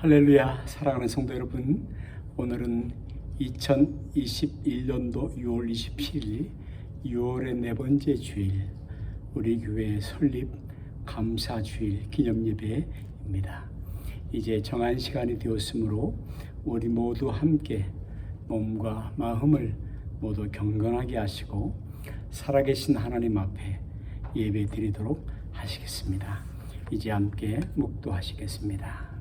할렐루야. 사랑하는 성도 여러분, 오늘은 2021년도 6월 27일 6월의 네 번째 주일, 우리 교회 설립 감사주일 기념예배입니다. 이제 정한 시간이 되었으므로 우리 모두 함께 몸과 마음을 모두 경건하게 하시고 살아계신 하나님 앞에 예배 드리도록 하시겠습니다. 이제 함께 묵도하시겠습니다.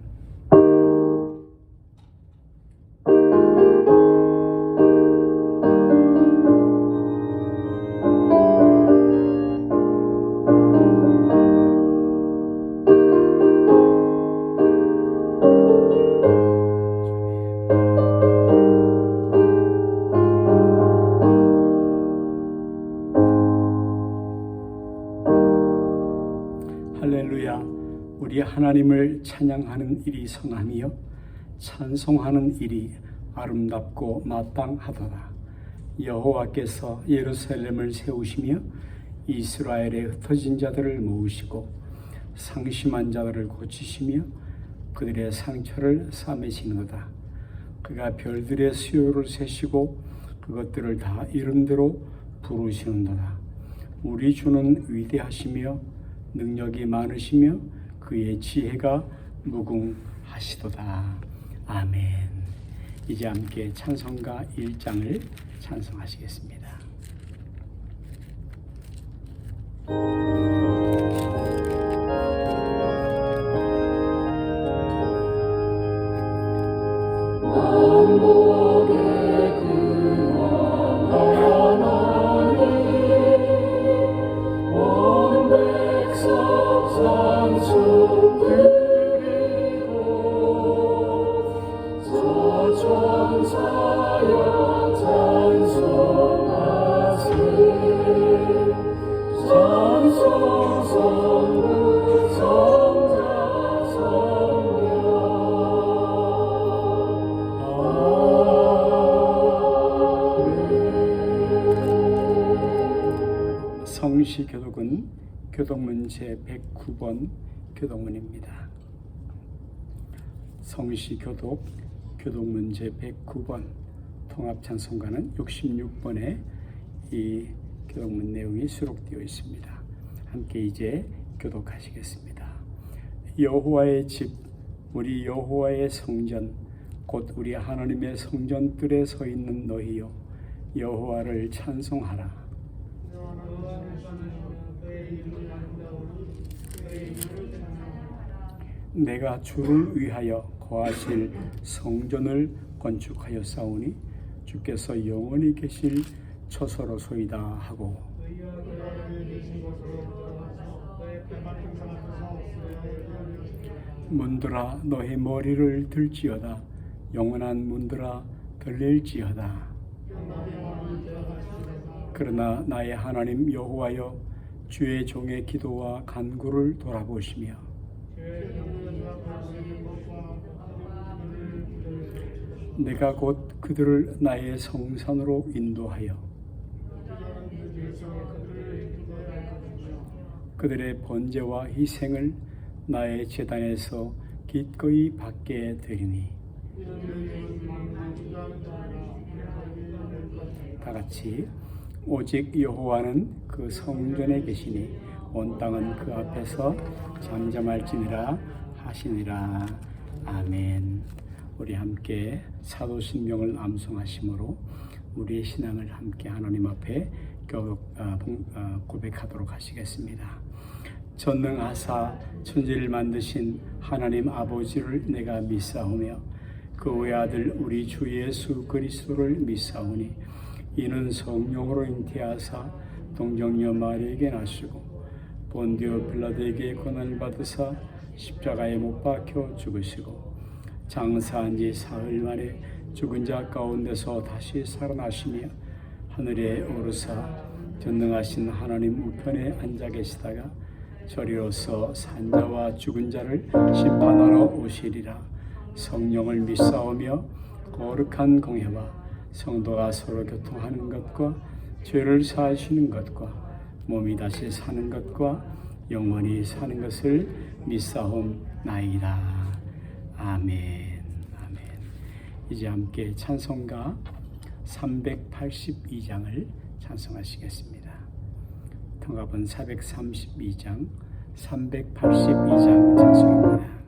할렐루야. 우리 하나님을 찬양하는 일이 선하며 찬송하는 일이 아름답고 마땅하도다. 여호와께서 예루살렘을 세우시며 이스라엘의 흩어진 자들을 모으시고 상심한 자들을 고치시며 그들의 상처를 싸매시는도다. 그가 별들의 수요를 세시고 그것들을 다 이름대로 부르시는도다. 우리 주는 위대하시며 능력이 많으시며 그의 지혜가 무궁하시도다. 아멘. 이제 함께 찬송가 1장을 찬송하시겠습니다. 성시교독은 교독문 제109번 교독문입니다. 성시교독 교독문 제109번 통합찬송가는 66번에 이 교독문 내용이 수록되어 있습니다. 함께 이제 교독하시겠습니다. 여호와의 집, 우리 여호와의 성전, 곧 우리 하나님의 성전뜰에 서 있는 너희여, 여호와를 찬송하라. 내가 주를 위하여 거하실 성전을 건축하였사오니 주께서 영원히 계실 처소로소이다 하고, 문들아 너희 머리를 들지어다. 영원한 문들아 들릴지어다. 그러나 나의 하나님 여호와여, 주의 종의 기도와 간구를 돌아보시며 내가 곧 그들을 나의 성산으로 인도하여 그들의 번제와 희생을 나의 제단에서 기꺼이 받게 되리니. 다 같이 오직 여호와는 그 성전에 계시니 온 땅은 그 앞에서 잠잠할지니라 하시니라. 아멘. 우리 함께 사도신명을 암송하심으로 우리의 신앙을 함께 하나님 앞에 고백하도록 하시겠습니다. 전능하사 천지를 만드신 하나님 아버지를 내가 믿사오며 그 외아들 우리 주 예수 그리스도를 믿사오니 이는 성령으로 잉태하사 동정녀 마리에게 나시고 본디오 빌라도에게 고난을 받으사 십자가에 못 박혀 죽으시고 장사한 지 사흘 만에 죽은 자 가운데서 다시 살아나시며 하늘에 오르사 전능하신 하나님 우편에 앉아 계시다가 저리로서 산자와 죽은 자를 심판하러 오시리라. 성령을 믿사오며 거룩한 공회와 성도가 서로 교통하는 것과 죄를 사하시는 것과 몸이 다시 사는 것과 영원히 사는 것을 믿사옵나이다. 아멘. 아멘. 이제 함께 찬송가 382장을 찬송하시겠습니다. 통합은 432장, 382장 찬송입니다.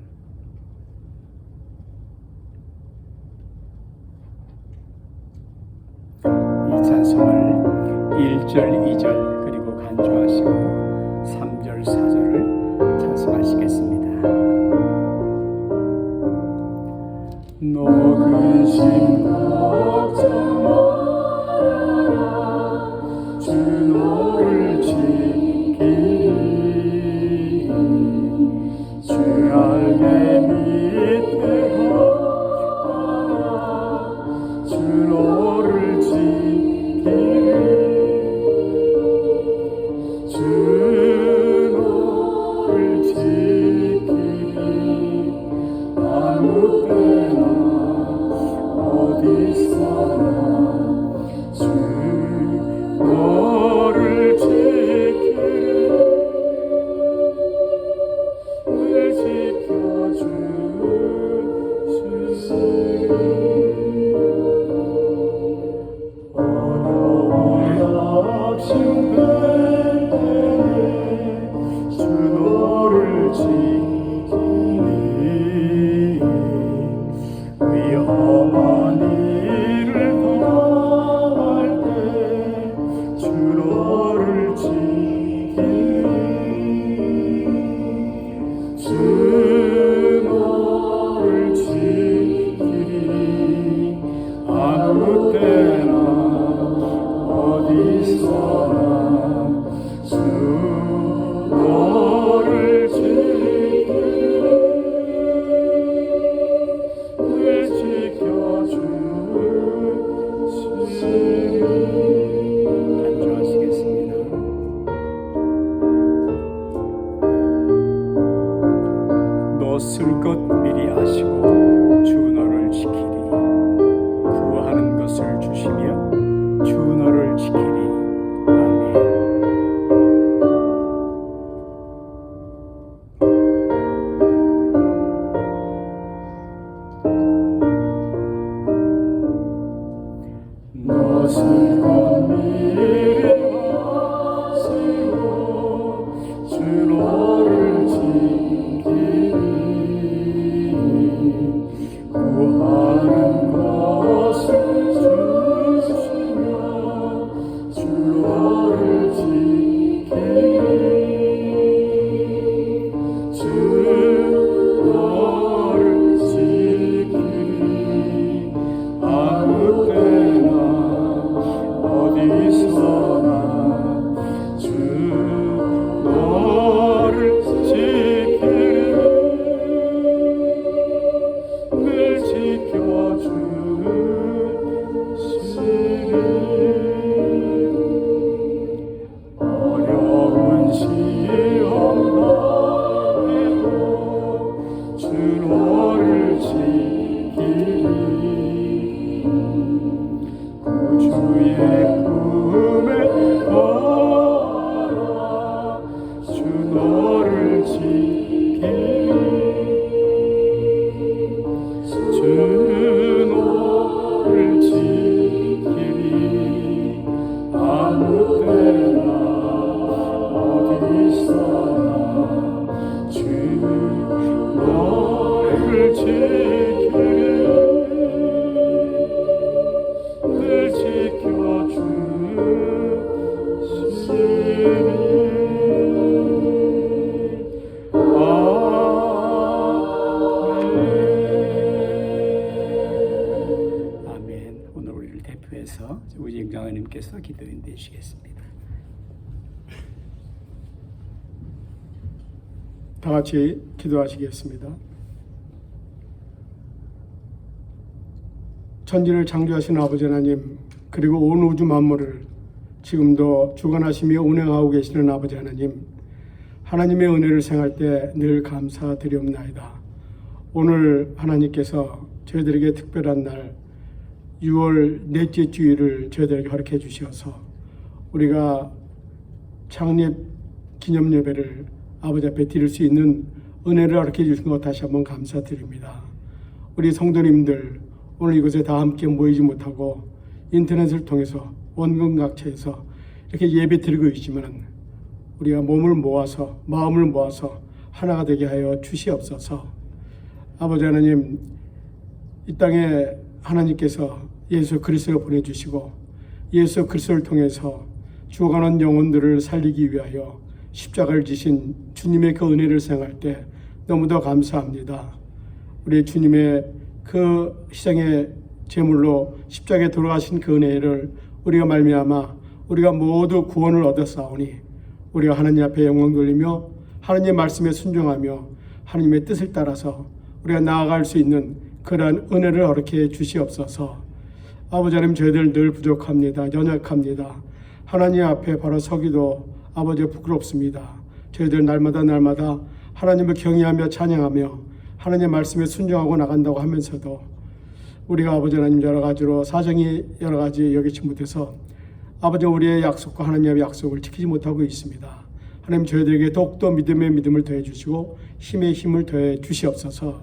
이 찬송을 1절, 2절 그리고 간주하시고 3절, 4절을 찬송하시겠습니다. 너 근심 걱정 말아라 주 너를 지키리 주 알게 밑에 거하라 주 너를 지키리 주 너를 지키리 아무 때나 어디서나 주 너를 지키리 늘 지켜주시리 어려운 역심 때에 주 너를 지키리 위험한 일을 당할 때 주 너를 지키리 주 너를 지키리 아무 때나 어디서나 주 너를 지키리 늘 지켜주시리 간주하시겠습니다. 너 쓸 것 미리 아시고 주 너를 지키리 구하는 것을 주시며 주 너를 지키리 아멘. 너 쓸 것 미리 아시고 주 너를 지키리 구하는 것을 주시며 주 너를 지키리 주 너를 지키리 아무 때나 어디서나 주 너를 지키리 늘 지켜주시리 어려운 시험 당해도 주 너를 지키리 구주의 품에 거하라 주 너를 지키리 주 너를 지키리 아무 때나 어디서나 주 너를 지키리 늘 지켜주시리 아멘. 오늘 우리를 대표해서 우리 장로님께서 기도인 되시겠습니다. 다 같이 기도하시겠습니다. 천지를 창조하신 아버지 하나님, 그리고 온 우주 만물을 지금도 주관하시며 운행하고 계시는 아버지 하나님, 하나님의 은혜를 생각할 때 늘 감사드리옵나이다. 오늘 하나님께서 저희들에게 특별한 날 6월 넷째 주일을 저희들에게 허락해 주셔서 우리가 창립 기념 예배를 아버지 앞에 드릴 수 있는 은혜를 허락해 주신 것 다시 한번 감사드립니다. 우리 성도님들 오늘 이곳에 다 함께 모이지 못하고 인터넷을 통해서 원근 각처에서 이렇게 예배 드리고 있지만 우리가 몸을 모아서 마음을 모아서 하나가 되게 하여 주시옵소서. 아버지 하나님, 이 땅에 하나님께서 예수 그리스도를 보내주시고 예수 그리스도를 통해서 죽어가는 영혼들을 살리기 위하여 십자가를 지신 주님의 그 은혜를 생각할 때 너무도 감사합니다. 우리 주님의 그 희생의 제물로 십자가에 돌아가신 그 은혜를 우리가 말미암아 우리가 모두 구원을 얻었사오니 우리가 하나님 앞에 영광 돌리며 하나님의 말씀에 순종하며 하나님의 뜻을 따라서 우리가 나아갈 수 있는 그러한 은혜를 허락해 주시옵소서. 아버지 하나님, 저희들 늘 부족합니다. 연약합니다. 하나님 앞에 바로 서기도 아버지 부끄럽습니다. 저희들 날마다 하나님을 경외하며 찬양하며 하나님의 말씀에 순종하고 나간다고 하면서도 우리가 아버지 하나님 여러 가지로 사정이 여러 가지 여기지 못해서 아버지 우리의 약속과 하나님의 약속을 지키지 못하고 있습니다. 하나님, 저희들에게 더욱더 믿음의 믿음을 더해 주시고 힘의 힘을 더해 주시옵소서.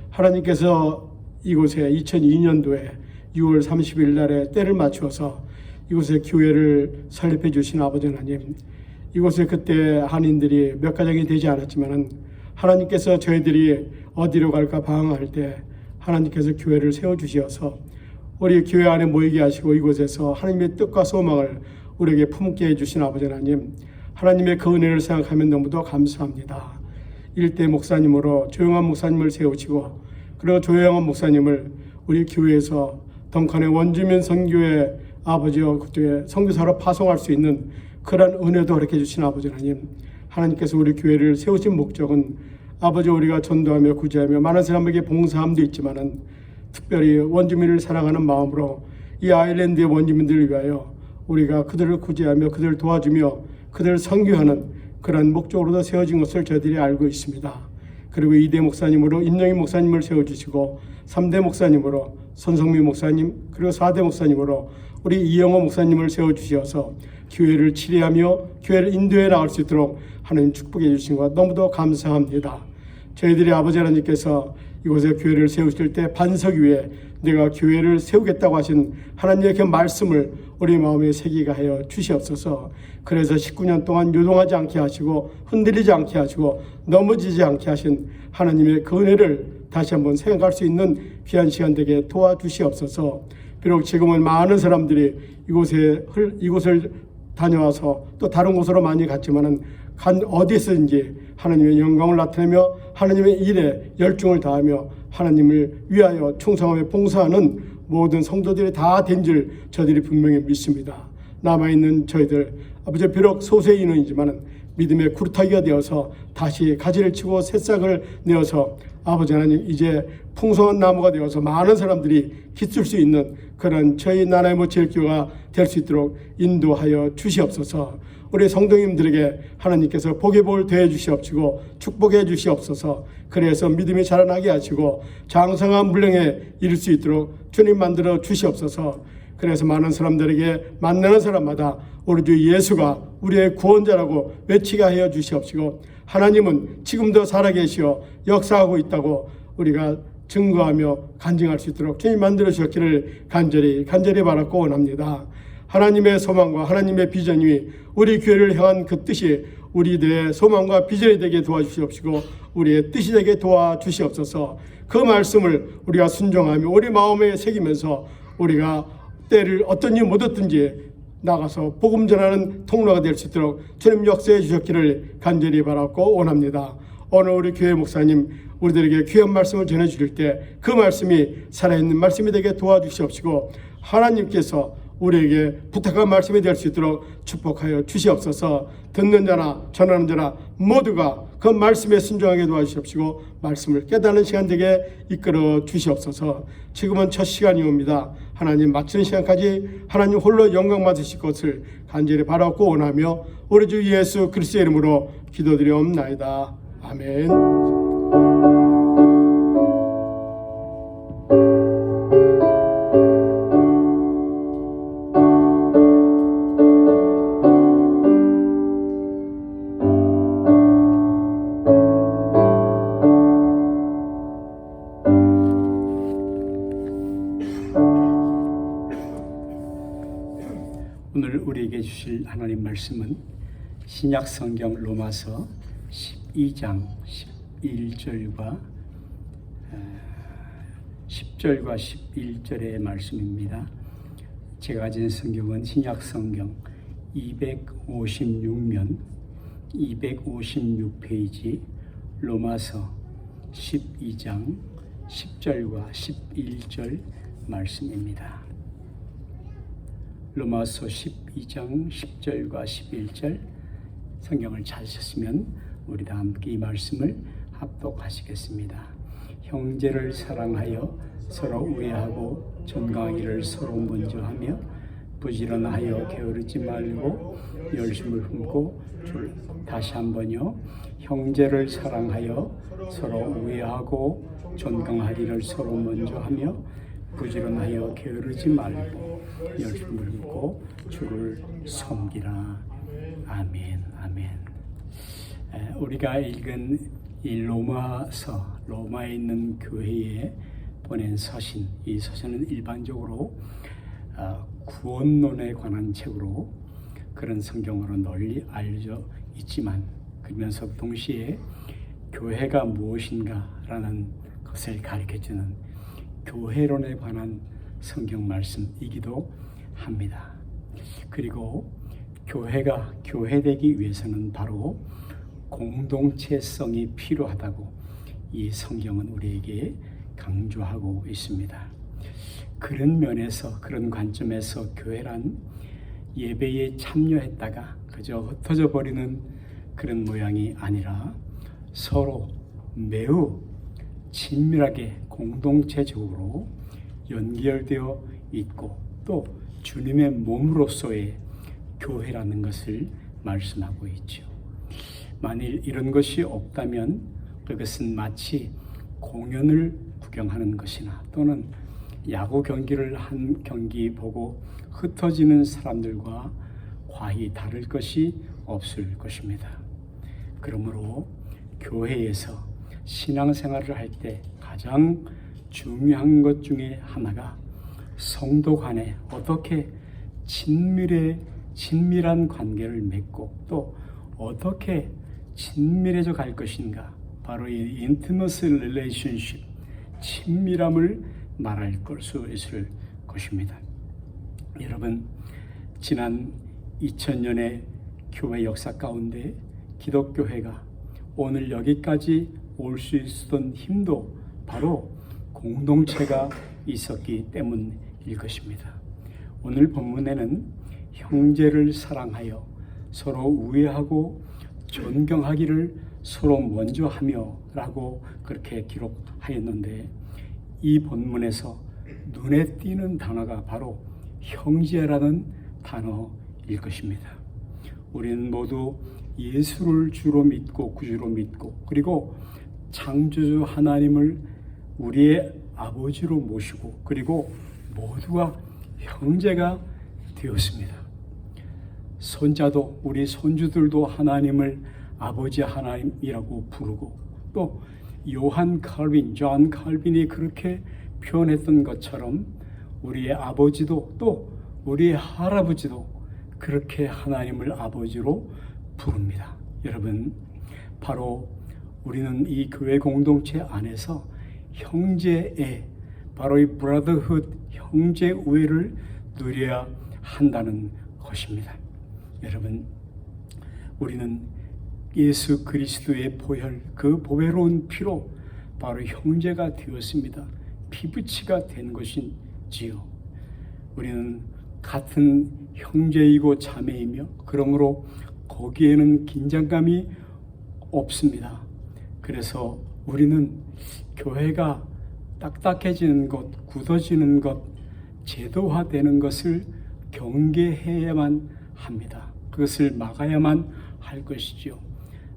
하나님께서 이곳에 2002년도에 6월 30일 날에 때를 맞추어서 이곳에 교회를 설립해 주신 아버지 하나님, 이곳에 그때 한인들이 몇 가정이 되지 않았지만 하나님께서 저희들이 어디로 갈까 방황할 때 하나님께서 교회를 세워주셔서 우리 교회 안에 모이게 하시고 이곳에서 하나님의 뜻과 소망을 우리에게 품게 해주신 아버지 하나님, 하나님의 그 은혜를 생각하면 너무도 감사합니다. 일대 목사님으로 조영환 목사님을 세우시고 그리고 조영환 목사님을 우리 교회에서 덩컨의 원주민 선교회 아버지와 그때 선교사로 파송할 수 있는 그러한 은혜도 허락해 주신 아버지 하나님, 하나님께서 우리 교회를 세우신 목적은 아버지 우리가 전도하며 구제하며 많은 사람에게 봉사함도 있지만은 특별히 원주민을 사랑하는 마음으로 이 아일랜드의 원주민들을 위하여 우리가 그들을 구제하며 그들을 도와주며 그들을 선교하는 그런 목적으로도 세워진 것을 저희들이 알고 있습니다. 그리고 2대 목사님으로 임영희 목사님을 세워주시고 3대 목사님으로 손성미 목사님, 그리고 4대 목사님으로 우리 이영호 목사님을 세워주셔서 교회를 치리하며 교회를 인도해 나갈 수 있도록 하나님 축복해 주신 것 너무도 감사합니다. 저희들이 아버지 하나님께서 이곳에 교회를 세우실 때 반석 위에 내가 교회를 세우겠다고 하신 하나님의 그 말씀을 우리 마음에 새기게 하여 주시옵소서. 그래서 19년 동안 요동하지 않게 하시고 흔들리지 않게 하시고 넘어지지 않게 하신 하나님의 그 은혜를 다시 한번 생각할 수 있는 귀한 시간 되게 도와주시옵소서. 비록 지금은 많은 사람들이 이곳을 다녀와서 또 다른 곳으로 많이 갔지만은 간 어디서든지 하나님의 영광을 나타내며 하나님의 일에 열중을 다하며 하나님을 위하여 충성하며 봉사하는 모든 성도들이 다 된 줄 저들이 분명히 믿습니다. 남아있는 저희들 아버지 비록 소수의 인원이지만 믿음의 구루타기가 되어서 다시 가지를 치고 새싹을 내어서 아버지 하나님 이제 풍성한 나무가 되어서 많은 사람들이 기쓸 수 있는 그런 저희 나라의 제일교회가 될 수 있도록 인도하여 주시옵소서. 우리 성도님들에게 하나님께서 복의 복을 더해 주시옵시고 축복해 주시옵소서. 그래서 믿음이 자라나게 하시고 장성한 물량에 이를 수 있도록 주님 만들어 주시옵소서. 그래서 많은 사람들에게 만나는 사람마다 우리 주 예수가 우리의 구원자라고 외치게 하여 주시옵시고 하나님은 지금도 살아계시어 역사하고 있다고 우리가 증거하며 간증할 수 있도록 주님 만들어 주셨기를 간절히 바랐고 원합니다. 하나님의 소망과 하나님의 비전이 우리 교회를 향한 그 뜻이 우리들의 소망과 비전이 되게 도와주시옵시고 우리의 뜻이 되게 도와주시옵소서. 그 말씀을 우리가 순종하며 우리 마음에 새기면서 우리가 때를 어떤 일 못했든지 나가서 복음 전하는 통로가 될 수 있도록 주님 역사해 주셨기를 간절히 바랐고 원합니다. 오늘 우리 교회 목사님 우리들에게 귀한 말씀을 전해 주실 때 그 말씀이 살아있는 말씀이 되게 도와주시옵시고 하나님께서 우리에게 부탁한 말씀이 될 수 있도록 축복하여 주시옵소서. 듣는 자나 전하는 자나 모두가 그 말씀에 순종하게 도와주시옵시고 말씀을 깨닫는 시간 되게 이끌어 주시옵소서. 지금은 첫 시간이옵니다. 하나님 마치는 시간까지 하나님 홀로 영광 받으실 것을 간절히 바라고 원하며 우리 주 예수 그리스도의 이름으로 기도드리옵나이다. 아멘. 오늘 우리에게 주실 하나님 말씀은 신약 성경 로마서 12장 11절과 10절과 11절의 말씀입니다. 제가 가진 성경은 신약 성경 256면 256페이지 로마서 12장 10절과 11절 말씀입니다. 로마서 12장 10절과 11절 성경을 찾으셨으면 우리 다 함께 이 말씀을 합독하시겠습니다. 형제를 사랑하여 서로 우애하고 존경하기를 서로 먼저 하며 부지런하여 게으르지 말고 열심을 품고 다시 한번요. 형제를 사랑하여 서로 우애하고 존경하기를 서로 먼저 하며 부지런하여 게으르지 말고 열심을 품고 주를 섬기라. 아멘. 아멘. 우리가 읽은 이 로마서, 로마에 있는 교회에 보낸 서신, 이 서신은 일반적으로 구원론에 관한 책으로 그런 성경으로 널리 알려져 있지만, 그러면서 동시에 교회가 무엇인가라는 것을 가르쳐주는 교회론에 관한 성경 말씀이기도 합니다. 그리고 교회가 교회되기 위해서는 바로 공동체성이 필요하다고 이 성경은 우리에게 강조하고 있습니다. 그런 면에서, 그런 관점에서 교회란 예배에 참여했다가 그저 흩어져 버리는 그런 모양이 아니라 서로 매우 친밀하게 공동체적으로 연결되어 있고 또 주님의 몸으로서의 교회라는 것을 말씀하고 있죠. 만일 이런 것이 없다면 그것은 마치 공연을 구경하는 것이나 또는 야구 경기를 한 경기 보고 흩어지는 사람들과 과히 다를 것이 없을 것입니다. 그러므로 교회에서 신앙생활을 할 때 가장 중요한 것 중에 하나가 성도 간에 어떻게 친밀한 관계를 맺고 또 어떻게 친밀해져 갈 것인가, 바로 이 intimate relationship, 친밀함을 말할 수 있을 것입니다. 여러분, 지난 2000년의 교회 역사 가운데 기독교회가 오늘 여기까지 올 수 있었던 힘도 바로 공동체가 있었기 때문일 것입니다. 오늘 본문에는 형제를 사랑하여 서로 우애하고 존경하기를 서로 먼저 하며 라고 그렇게 기록하였는데, 이 본문에서 눈에 띄는 단어가 바로 형제라는 단어일 것입니다. 우리는 모두 예수를 주로 믿고 구주로 믿고 그리고 창조주 하나님을 우리의 아버지로 모시고 그리고 모두가 형제가 되었습니다. 손자도, 우리 손주들도 하나님을 아버지 하나님이라고 부르고 또 존 칼빈이 그렇게 표현했던 것처럼 우리의 아버지도 또 우리의 할아버지도 그렇게 하나님을 아버지로 부릅니다. 여러분, 바로 우리는 이 교회 공동체 안에서 형제애, 바로 이 brotherhood, 형제 우애를 누려야 한다는 것입니다. 여러분, 우리는 예수 그리스도의 보혈, 그 보배로운 피로 바로 형제가 되었습니다. 피부치가 된 것인지요. 우리는 같은 형제이고 자매이며 그러므로 거기에는 긴장감이 없습니다. 그래서 우리는 교회가 딱딱해지는 것, 굳어지는 것, 제도화되는 것을 경계해야만 합니다. 그것을 막아야만 할 것이죠.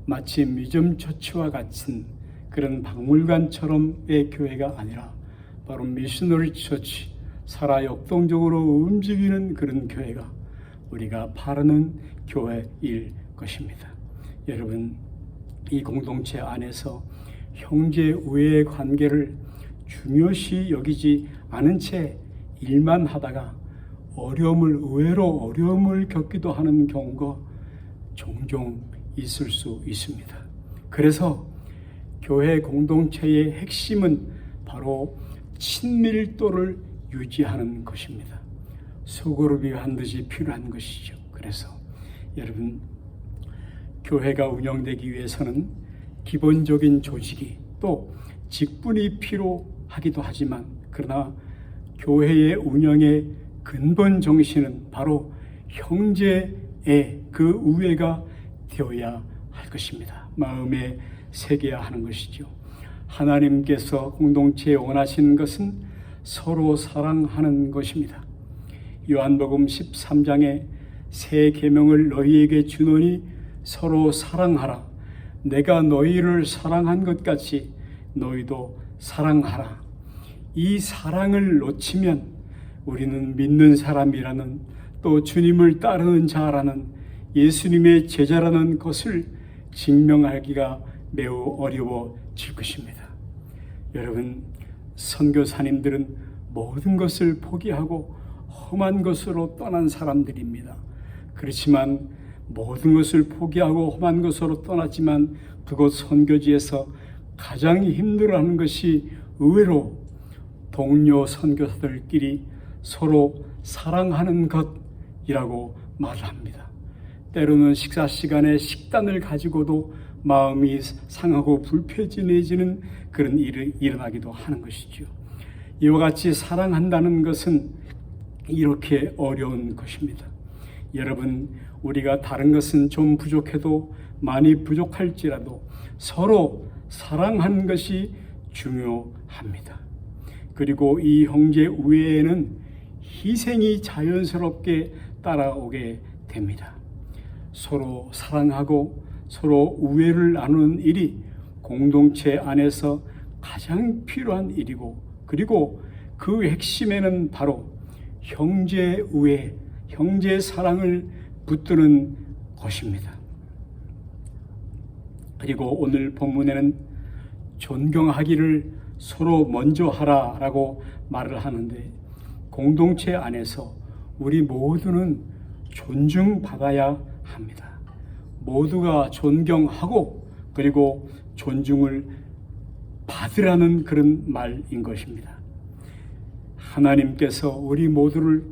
마치 뮤지엄 처치와 같은 그런 박물관처럼의 교회가 아니라 바로 미셔너리 처치, 살아 역동적으로 움직이는 그런 교회가 우리가 바라는 교회일 것입니다. 여러분, 이 공동체 안에서 형제 우애의 관계를 중요시 여기지 않은 채 일만 하다가 의외로 어려움을 겪기도 하는 경우가 종종 있을 수 있습니다. 그래서 교회 공동체의 핵심은 바로 친밀도를 유지하는 것입니다. 소그룹이 반드시 필요한 것이죠. 그래서 여러분, 교회가 운영되기 위해서는 기본적인 조직이 또 직분이 필요하기도 하지만, 그러나 교회의 운영의 근본 정신은 바로 형제의 그 우애가 되어야 할 것입니다. 마음에 새겨야 하는 것이죠. 하나님께서 공동체에 원하시는 것은 서로 사랑하는 것입니다. 요한복음 13장에 새 계명을 너희에게 주노니 서로 사랑하라. 내가 너희를 사랑한 것 같이 너희도 사랑하라. 이 사랑을 놓치면 우리는 믿는 사람이라는, 또 주님을 따르는 자라는, 예수님의 제자라는 것을 증명하기가 매우 어려워질 것입니다. 여러분, 선교사님들은 모든 것을 포기하고 험한 것으로 떠난 사람들입니다. 그렇지만 모든 것을 포기하고 험한 것으로 떠났지만 그곳 선교지에서 가장 힘들어하는 것이 의외로 동료 선교사들끼리 서로 사랑하는 것이라고 말을 합니다. 때로는 식사 시간에 식단을 가지고도 마음이 상하고 불편해지는 그런 일이 일어나기도 하는 것이죠. 이와 같이 사랑한다는 것은 이렇게 어려운 것입니다. 여러분, 우리가 다른 것은 좀 부족해도, 많이 부족할지라도 서로 사랑하는 것이 중요합니다. 그리고 이 형제 우애에는 희생이 자연스럽게 따라오게 됩니다. 서로 사랑하고 서로 우애를 나누는 일이 공동체 안에서 가장 필요한 일이고, 그리고 그 핵심에는 바로 형제 우애, 형제 사랑을 붙드는 것입니다. 그리고 오늘 본문에는 존경하기를 서로 먼저 하라라고 말을 하는데, 공동체 안에서 우리 모두는 존중받아야 합니다. 모두가 존경하고 그리고 존중을 받으라는 그런 말인 것입니다. 하나님께서 우리 모두를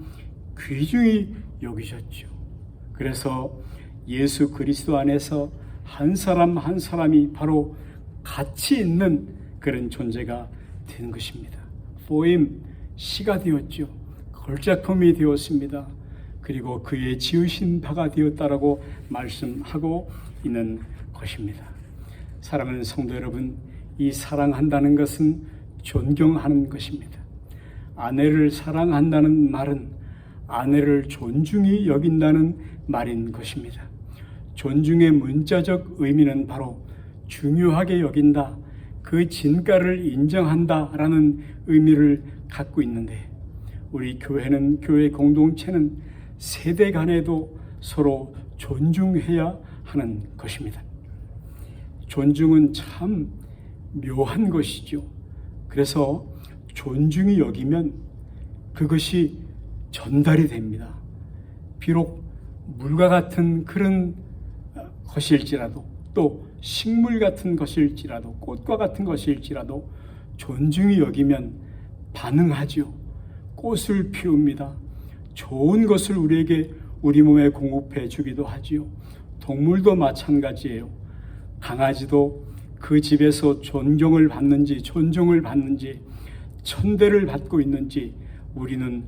귀중히 여기셨죠. 그래서 예수 그리스도 안에서 한 사람 한 사람이 바로 가치 있는 그런 존재가 되는 것입니다. 포임, 시가 되었죠. 걸작품이 되었습니다. 그리고 그의 지으신 바가 되었다라고 말씀하고 있는 것입니다. 사랑하는 성도 여러분, 이 사랑한다는 것은 존경하는 것입니다. 아내를 사랑한다는 말은 아내를 존중히 여긴다는 말인 것입니다. 존중의 문자적 의미는 바로 중요하게 여긴다, 그 진가를 인정한다라는 의미를 갖고 있는데, 우리 교회는, 교회 공동체는 세대 간에도 서로 존중해야 하는 것입니다. 존중은 참 묘한 것이죠. 그래서 존중이 여기면 그것이 전달이 됩니다. 비록 물과 같은 그런 것일지라도, 또 식물 같은 것일지라도, 꽃과 같은 것일지라도 존중이 여기면 반응하죠. 꽃을 피웁니다. 좋은 것을 우리에게, 우리 몸에 공급해 주기도 하지요. 동물도 마찬가지예요. 강아지도 그 집에서 존경을 받는지, 존중을 받는지, 천대를 받고 있는지 우리는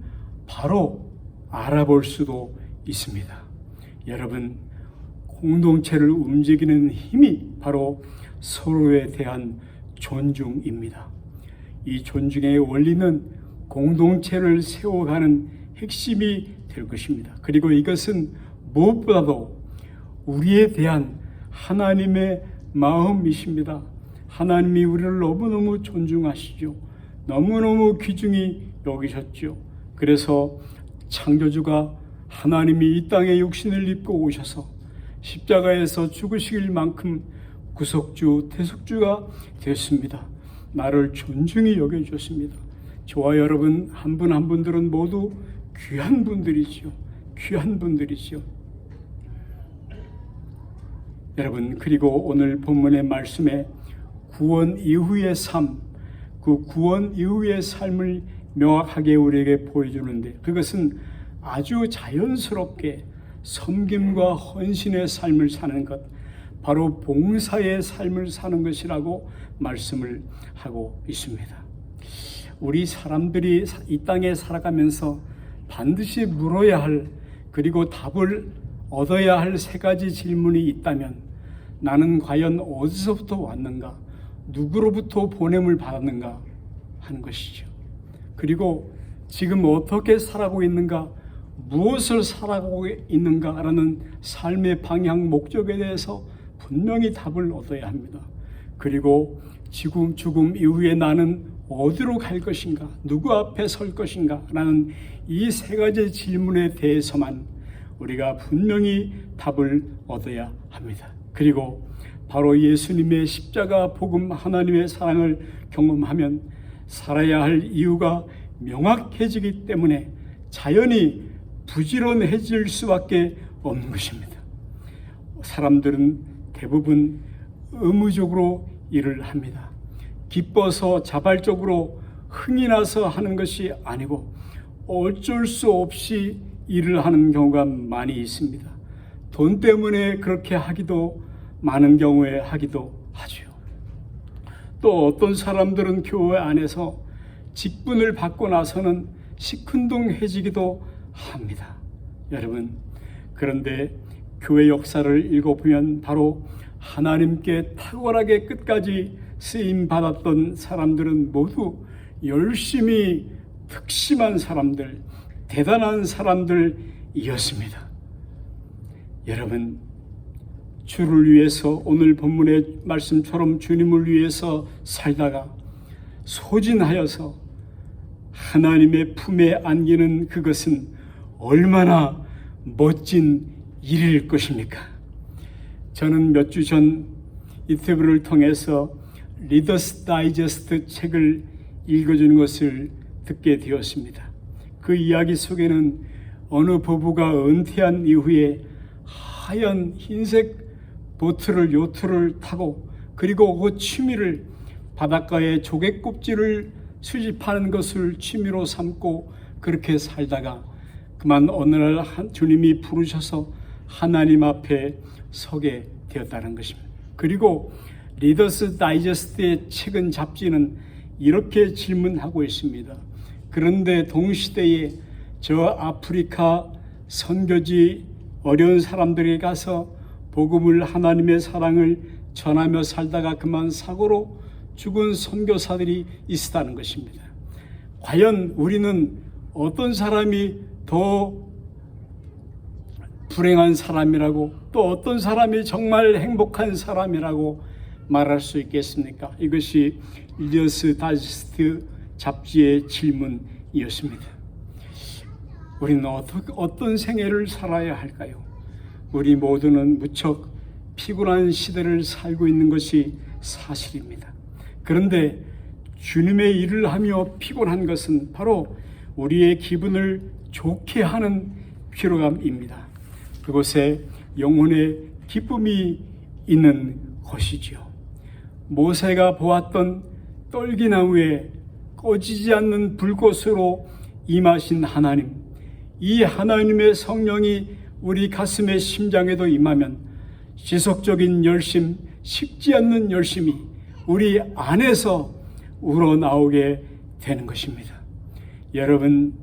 바로 알아볼 수도 있습니다. 여러분, 공동체를 움직이는 힘이 바로 서로에 대한 존중입니다. 이 존중의 원리는 공동체를 세워가는 핵심이 될 것입니다. 그리고 이것은 무엇보다도 우리에 대한 하나님의 마음이십니다. 하나님이 우리를 너무너무 존중하시죠. 너무너무 귀중히 여기셨죠. 그래서 창조주가 하나님이 이 땅에 육신을 입고 오셔서 십자가에서 죽으실 만큼 구속주, 대속주가 되었습니다. 나를 존중히 여겨주셨습니다. 저와 여러분 한 분 한 분들은 모두 귀한 분들이죠. 귀한 분들이죠. 여러분, 그리고 오늘 본문의 말씀에 구원 이후의 삶, 그 구원 이후의 삶을 명확하게 우리에게 보여주는데, 그것은 아주 자연스럽게 섬김과 헌신의 삶을 사는 것, 바로 봉사의 삶을 사는 것이라고 말씀을 하고 있습니다. 우리 사람들이 이 땅에 살아가면서 반드시 물어야 할, 그리고 답을 얻어야 할 세 가지 질문이 있다면, 나는 과연 어디서부터 왔는가, 누구로부터 보냄을 받았는가 하는 것이죠. 그리고 지금 어떻게 살아가고 있는가, 무엇을 살아가고 있는가라는 삶의 방향, 목적에 대해서 분명히 답을 얻어야 합니다. 그리고 죽음 이후에 나는 어디로 갈 것인가, 누구 앞에 설 것인가 라는 이 세 가지 질문에 대해서만 우리가 분명히 답을 얻어야 합니다. 그리고 바로 예수님의 십자가 복음, 하나님의 사랑을 경험하면 살아야 할 이유가 명확해지기 때문에 자연히 부지런해질 수밖에 없는 것입니다. 사람들은 대부분 의무적으로 일을 합니다. 기뻐서 자발적으로 흥이 나서 하는 것이 아니고 어쩔 수 없이 일을 하는 경우가 많이 있습니다. 돈 때문에 그렇게 하기도, 많은 경우에 하기도 하죠. 또 어떤 사람들은 교회 안에서 직분을 받고 나서는 시큰둥해지기도 합니다. 여러분, 그런데 교회 역사를 읽어보면 바로 하나님께 탁월하게 끝까지 쓰임 받았던 사람들은 모두 열심히 특심한 사람들, 대단한 사람들이었습니다. 여러분, 주를 위해서, 오늘 본문의 말씀처럼 주님을 위해서 살다가 소진하여서 하나님의 품에 안기는 그것은 얼마나 멋진 일일 것입니까? 저는 몇 주 전 유튜브를 통해서 리더스 다이제스트 책을 읽어주는 것을 듣게 되었습니다. 그 이야기 속에는 어느 부부가 은퇴한 이후에 하얀 흰색 요트를 타고, 그리고 그 취미를 바닷가에 조개껍질을 수집하는 것을 취미로 삼고 그렇게 살다가 그만 어느 날 주님이 부르셔서 하나님 앞에 서게 되었다는 것입니다. 그리고 리더스 다이제스트의 최근 잡지는 이렇게 질문하고 있습니다. 그런데 동시대에 저 아프리카 선교지 어려운 사람들에게 가서 복음을, 하나님의 사랑을 전하며 살다가 그만 사고로 죽은 선교사들이 있었다는 것입니다. 과연 우리는 어떤 사람이 더 불행한 사람이라고, 또 어떤 사람이 정말 행복한 사람이라고 말할 수 있겠습니까? 이것이 리더스 다이제스트 잡지의 질문이었습니다. 우리는 어떤 생애를 살아야 할까요? 우리 모두는 무척 피곤한 시대를 살고 있는 것이 사실입니다. 그런데 주님의 일을 하며 피곤한 것은 바로 우리의 기분을 좋게 하는 피로감입니다. 그곳에 영혼의 기쁨이 있는 것이죠. 모세가 보았던 떨기나무에 꺼지지 않는 불꽃으로 임하신 하나님, 이 하나님의 성령이 우리 가슴의 심장에도 임하면 지속적인 열심, 식지 않는 열심이 우리 안에서 우러나오게 되는 것입니다. 여러분,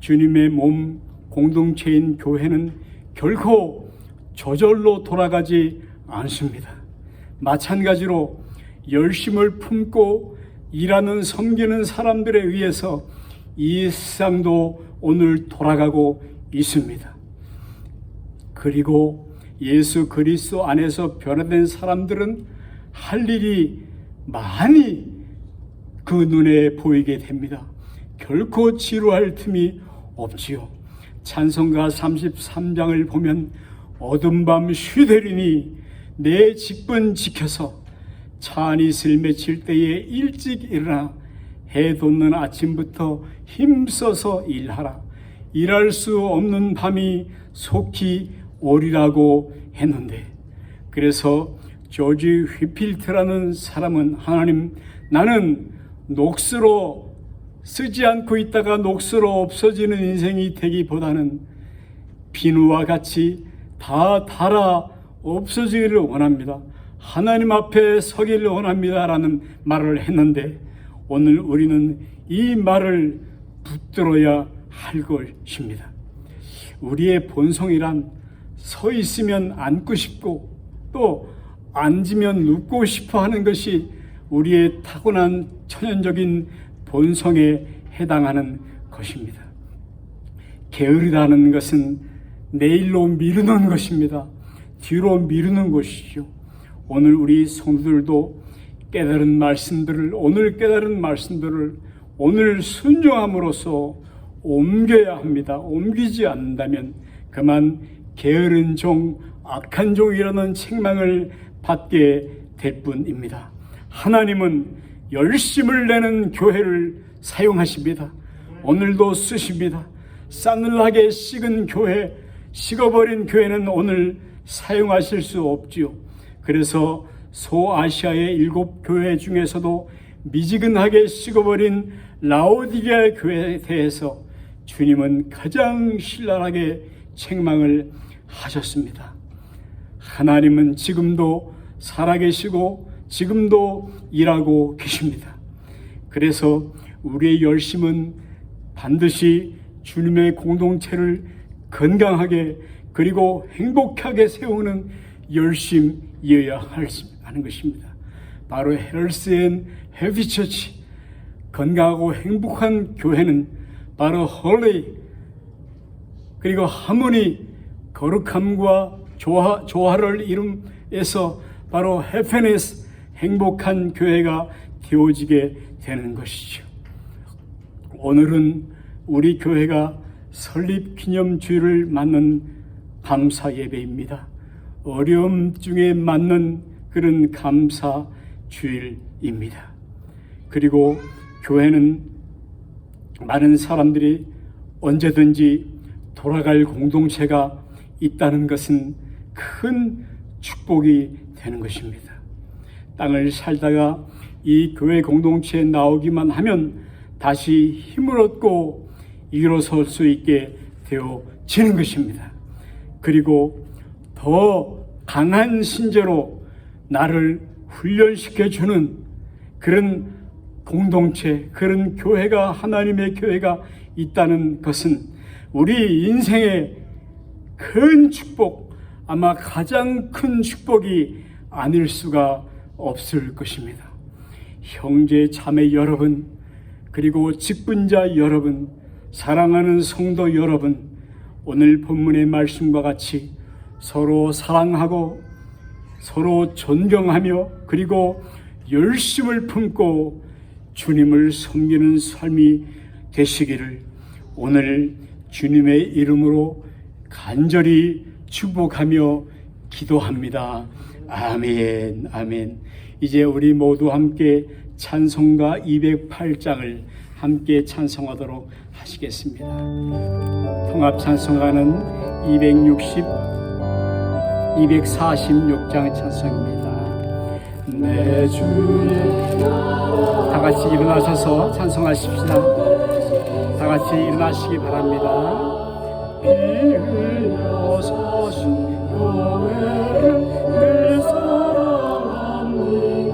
주님의 몸 공동체인 교회는 결코 저절로 돌아가지 않습니다. 마찬가지로 열심을 품고 일하는, 섬기는 사람들에 의해서 이 세상도 오늘 돌아가고 있습니다. 그리고 예수 그리스도 안에서 변화된 사람들은 할 일이 많이 그 눈에 보이게 됩니다. 결코 지루할 tum이 없지요. 찬송가 33장을 보면 어둠 밤 쉬되리니 내 직분 지켜서 찬이슬 맺힐 때에 일찍 일어나 해 돋는 아침부터 힘써서 일하라. 일할 수 없는 밤이 속히 오리라고 했는데, 그래서 조지 휘필트라는 사람은 하나님, 나는 녹수로 쓰지 않고 있다가 녹수로 없어지는 인생이 되기보다는 비누와 같이 다 닳아 없어지기를 원합니다. 하나님 앞에 서기를 원합니다 라는 말을 했는데, 오늘 우리는 이 말을 붙들어야 할 것입니다. 우리의 본성이란 서 있으면 앉고 싶고 또 앉으면 눕고 싶어 하는 것이 우리의 타고난 천연적인 본성에 해당하는 것입니다. 게으르다는 것은 내일로 미루는 것입니다. 뒤로 미루는 것이죠. 오늘 우리 성도들도 깨달은 말씀들을, 오늘 깨달은 말씀들을 오늘 순종함으로써 옮겨야 합니다. 옮기지 않는다면 그만 게으른 종, 악한 종이라는 책망을 받게 될 뿐입니다. 하나님은 열심을 내는 교회를 사용하십니다. 오늘도 쓰십니다. 싸늘하게 식은 교회, 식어버린 교회는 오늘 사용하실 수 없지요. 그래서 소아시아의 7교회 중에서도 미지근하게 식어버린 라오디게아 교회에 대해서 주님은 가장 신랄하게 책망을 하셨습니다. 하나님은 지금도 살아계시고 지금도 일하고 계십니다. 그래서 우리의 열심은 반드시 주님의 공동체를 건강하게 그리고 행복하게 세우는 열심이어야 하는 것입니다. 바로 헬스 앤 해피 처치, 건강하고 행복한 교회는 바로 홀리 그리고 하모니, 거룩함과 조화를 이룸에서 바로 해피니스, 행복한 교회가 되어지게 되는 것이죠. 오늘은 우리 교회가 설립 기념주일을 맞는 감사 예배입니다. 어려움 중에 맞는 그런 감사 주일입니다. 그리고 교회는 많은 사람들이 언제든지 돌아갈 공동체가 있다는 것은 큰 축복이 되는 것입니다. 땅을 살다가 이 교회 공동체에 나오기만 하면 다시 힘을 얻고 일어설 수 있게 되어지는 것입니다. 그리고 더 강한 신제로 나를 훈련시켜주는 그런 공동체, 그런 교회가, 하나님의 교회가 있다는 것은 우리 인생의 큰 축복, 아마 가장 큰 축복이 아닐 수가 없을 것입니다. 형제 자매 여러분, 그리고 직분자 여러분, 사랑하는 성도 여러분, 오늘 본문의 말씀과 같이 서로 사랑하고 서로 존경하며 그리고 열심을 품고 주님을 섬기는 삶이 되시기를 오늘 주님의 이름으로 간절히 축복하며 기도합니다. 아멘, 아멘. 이제 우리 모두 함께 찬송가 208장을 함께 찬송하도록 하시겠습니다. 통합 찬송가는 246장 찬송입니다. 내 주의 다 같이 일어나셔서 찬송하십시다. 다 같이 일어나시기 바랍니다. 비 흘려서 교회를 늘 사랑합니다.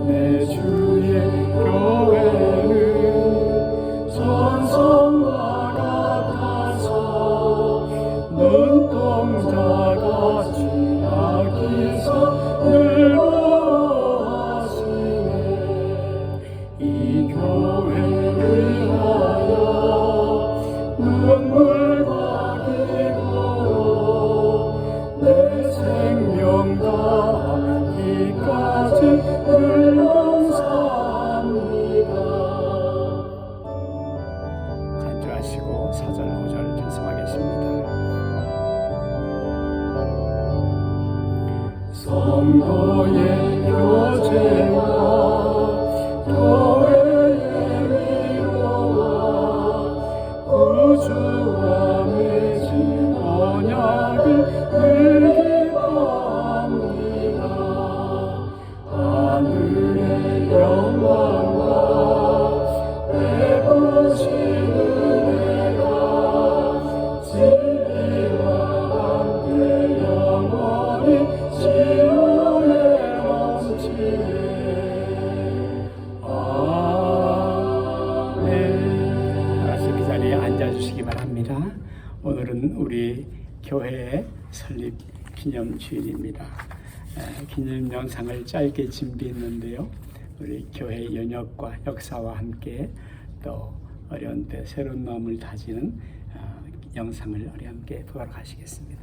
내 주의 교회는 선성과 같아서 눈동자같이 아끼사 늘 보호하시네. 이 교회를 위하여 눈물과 기도로 내 생명 다하기까지 늘 감사합니다. 간주하시고 4절 5절 찬송하겠습니다. 성도의 교제와 교회의 주시기 바랍니다. 오늘은 우리 교회의 설립 기념 주일입니다. 기념 영상을 짧게 준비했는데요. 우리 교회 연역과 역사와 함께 또 어려운 때 새로운 마음을 다지는 영상을 우리 함께 보러 가시겠습니다.